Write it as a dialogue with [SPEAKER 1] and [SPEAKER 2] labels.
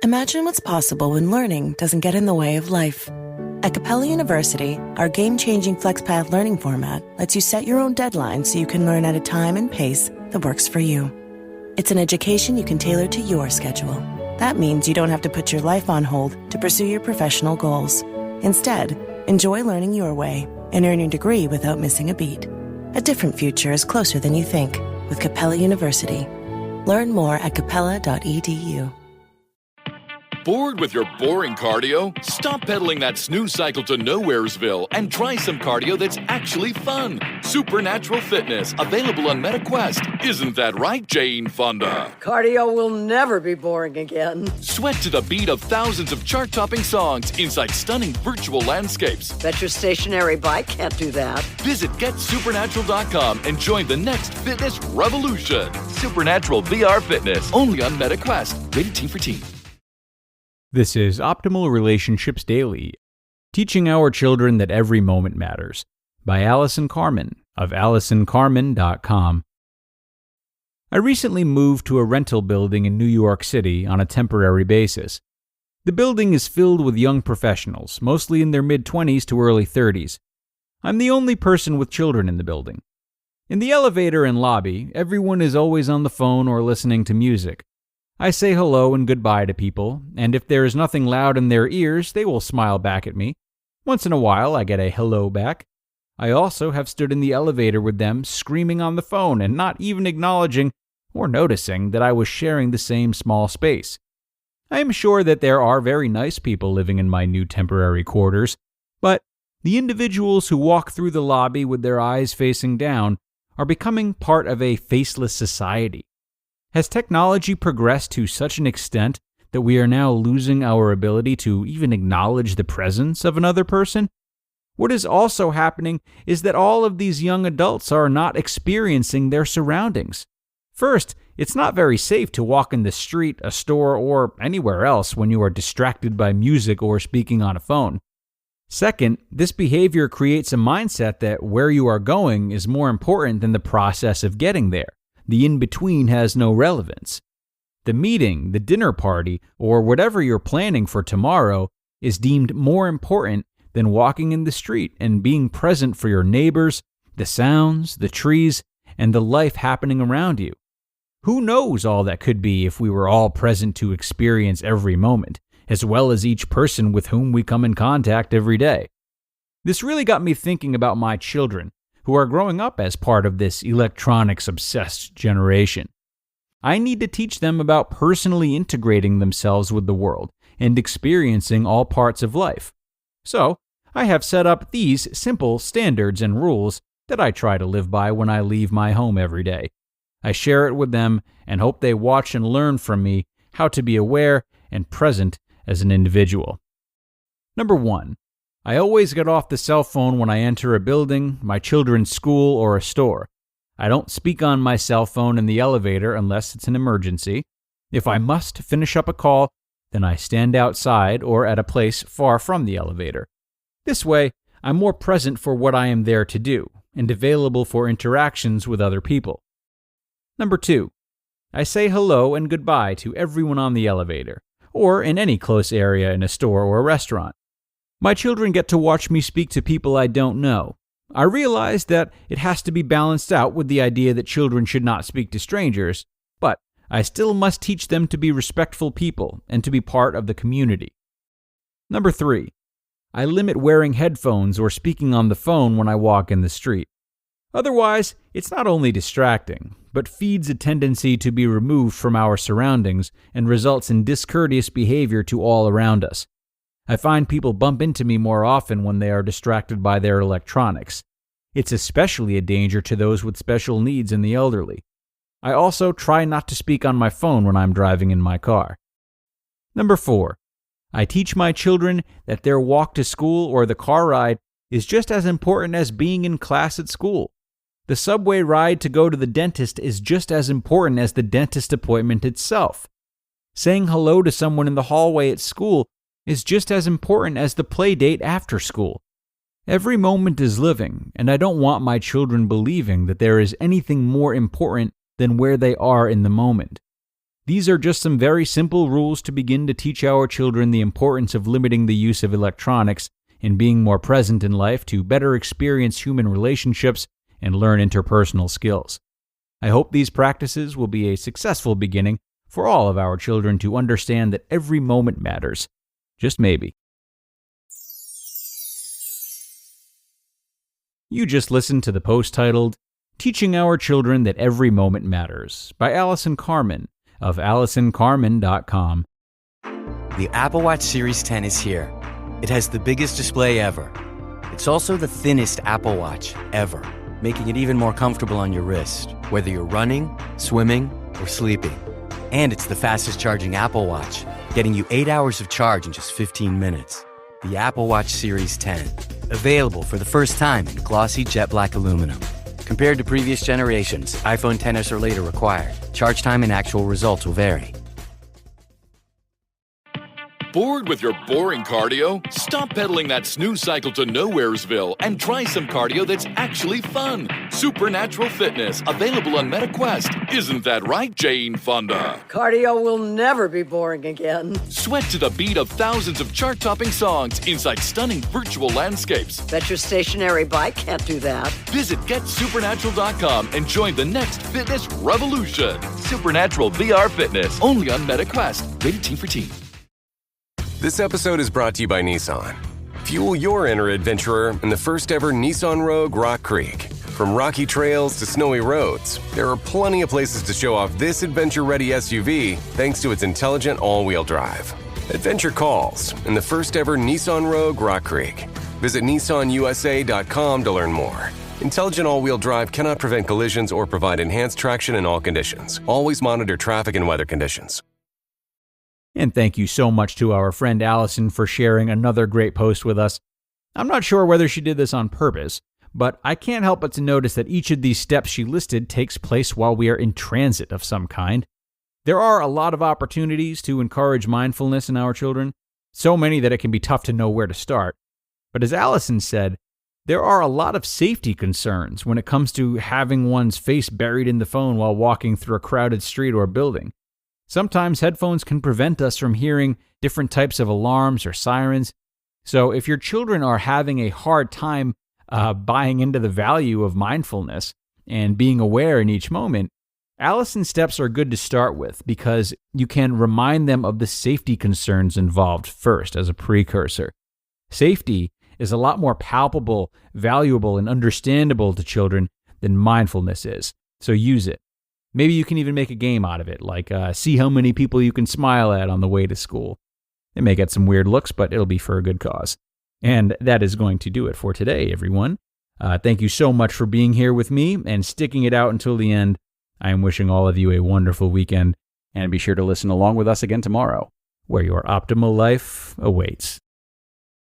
[SPEAKER 1] Imagine what's possible when learning doesn't get in the way of life. At Capella University, our game-changing FlexPath learning format lets you set your own deadlines so you can learn at a time and pace that works for you. It's an education you can tailor to your schedule. That means you don't have to put your life on hold to pursue your professional goals. Instead, enjoy learning your way and earn your degree without missing a beat. A different future is closer than you think with Capella University. Learn more at capella.edu.
[SPEAKER 2] Bored with your boring cardio? Stop pedaling that snooze cycle to Nowheresville and try some cardio that's actually fun. Supernatural Fitness, available on MetaQuest. Isn't that right, Jane Fonda?
[SPEAKER 3] Cardio will never be boring again.
[SPEAKER 2] Sweat to the beat of thousands of chart-topping songs inside stunning virtual landscapes.
[SPEAKER 3] Bet your stationary bike can't do that.
[SPEAKER 2] Visit GetSupernatural.com and join the next fitness revolution. Supernatural VR Fitness, only on MetaQuest. Rated T for Teen.
[SPEAKER 4] This is Optimal Relationships Daily, Teaching Our Children That Every Moment Matters, by Allison Carmen of AllisonCarmen.com. I recently moved to a rental building in New York City on a temporary basis. The building is filled with young professionals, mostly in their mid-20s to early 30s. I'm the only person with children in the building. In the elevator and lobby, everyone is always on the phone or listening to music. I say hello and goodbye to people, and if there is nothing loud in their ears, they will smile back at me. Once in a while, I get a hello back. I also have stood in the elevator with them, screaming on the phone and not even acknowledging or noticing that I was sharing the same small space. I am sure that there are very nice people living in my new temporary quarters, but the individuals who walk through the lobby with their eyes facing down are becoming part of a faceless society. Has technology progressed to such an extent that we are now losing our ability to even acknowledge the presence of another person? What is also happening is that all of these young adults are not experiencing their surroundings. First, it's not very safe to walk in the street, a store, or anywhere else when you are distracted by music or speaking on a phone. Second, this behavior creates a mindset that where you are going is more important than the process of getting there. The in-between has no relevance. The meeting, the dinner party, or whatever you're planning for tomorrow is deemed more important than walking in the street and being present for your neighbors, the sounds, the trees, and the life happening around you. Who knows all that could be if we were all present to experience every moment, as well as each person with whom we come in contact every day. This really got me thinking about my children, who are growing up as part of this electronics-obsessed generation. I need to teach them about personally integrating themselves with the world and experiencing all parts of life. So, I have set up these simple standards and rules that I try to live by when I leave my home every day. I share it with them and hope they watch and learn from me how to be aware and present as an individual. Number 1. I always get off the cell phone when I enter a building, my children's school, or a store. I don't speak on my cell phone in the elevator unless it's an emergency. If I must finish up a call, then I stand outside or at a place far from the elevator. This way, I'm more present for what I am there to do and available for interactions with other people. Number 2. I say hello and goodbye to everyone on the elevator, or in any close area in a store or a restaurant. My children get to watch me speak to people I don't know. I realize that it has to be balanced out with the idea that children should not speak to strangers, but I still must teach them to be respectful people and to be part of the community. Number 3. I limit wearing headphones or speaking on the phone when I walk in the street. Otherwise, it's not only distracting, but feeds a tendency to be removed from our surroundings and results in discourteous behavior to all around us. I find people bump into me more often when they are distracted by their electronics. It's especially a danger to those with special needs and the elderly. I also try not to speak on my phone when I'm driving in my car. Number 4. I teach my children that their walk to school or the car ride is just as important as being in class at school. The subway ride to go to the dentist is just as important as the dentist appointment itself. Saying hello to someone in the hallway at school is just as important as the play date after school. Every moment is living, and I don't want my children believing that there is anything more important than where they are in the moment. These are just some very simple rules to begin to teach our children the importance of limiting the use of electronics and being more present in life to better experience human relationships and learn interpersonal skills. I hope these practices will be a successful beginning for all of our children to understand that every moment matters. Just maybe. You just listened to the post titled, Teaching Our Children That Every Moment Matters by Allison Carmen of AllisonCarmen.com.
[SPEAKER 5] The Apple Watch Series 10 is here. It has the biggest display ever. It's also the thinnest Apple Watch ever, making it even more comfortable on your wrist, whether you're running, swimming, or sleeping. And it's the fastest charging Apple Watch, getting you 8 hours of charge in just 15 minutes. The Apple Watch Series 10, available for the first time in glossy jet black aluminum. Compared to previous generations, iPhone XS or later required. Charge time and actual results will vary.
[SPEAKER 2] Bored with your boring cardio? Stop pedaling that snooze cycle to Nowheresville and try some cardio that's actually fun. Supernatural Fitness, available on MetaQuest. Isn't that right, Jane Fonda?
[SPEAKER 3] Cardio will never be boring again.
[SPEAKER 2] Sweat to the beat of thousands of chart-topping songs inside stunning virtual landscapes.
[SPEAKER 3] Bet your stationary bike can't do that.
[SPEAKER 2] Visit GetSupernatural.com and join the next fitness revolution. Supernatural VR Fitness, only on MetaQuest. Rated Teen for Teen.
[SPEAKER 6] This episode is brought to you by Nissan. Fuel your inner adventurer in the first ever Nissan Rogue Rock Creek. From rocky trails to snowy roads, there are plenty of places to show off this adventure-ready SUV thanks to its intelligent all-wheel drive. Adventure calls in the first ever Nissan Rogue Rock Creek. Visit nissanusa.com to learn more. Intelligent all-wheel drive cannot prevent collisions or provide enhanced traction in all conditions. Always monitor traffic and weather conditions.
[SPEAKER 4] And thank you so much to our friend Allison for sharing another great post with us. I'm not sure whether she did this on purpose, but I can't help but to notice that each of these steps she listed takes place while we are in transit of some kind. There are a lot of opportunities to encourage mindfulness in our children, so many that it can be tough to know where to start. But as Allison said, there are a lot of safety concerns when it comes to having one's face buried in the phone while walking through a crowded street or building. Sometimes headphones can prevent us from hearing different types of alarms or sirens. So if your children are having a hard time buying into the value of mindfulness and being aware in each moment, Allison's steps are good to start with because you can remind them of the safety concerns involved first as a precursor. Safety is a lot more palpable, valuable, and understandable to children than mindfulness is. So use it. Maybe you can even make a game out of it, like see how many people you can smile at on the way to school. It may get some weird looks, but it'll be for a good cause. And that is going to do it for today, everyone. Thank you so much for being here with me and sticking it out until the end. I am wishing all of you a wonderful weekend, and be sure to listen along with us again tomorrow, where your optimal life awaits.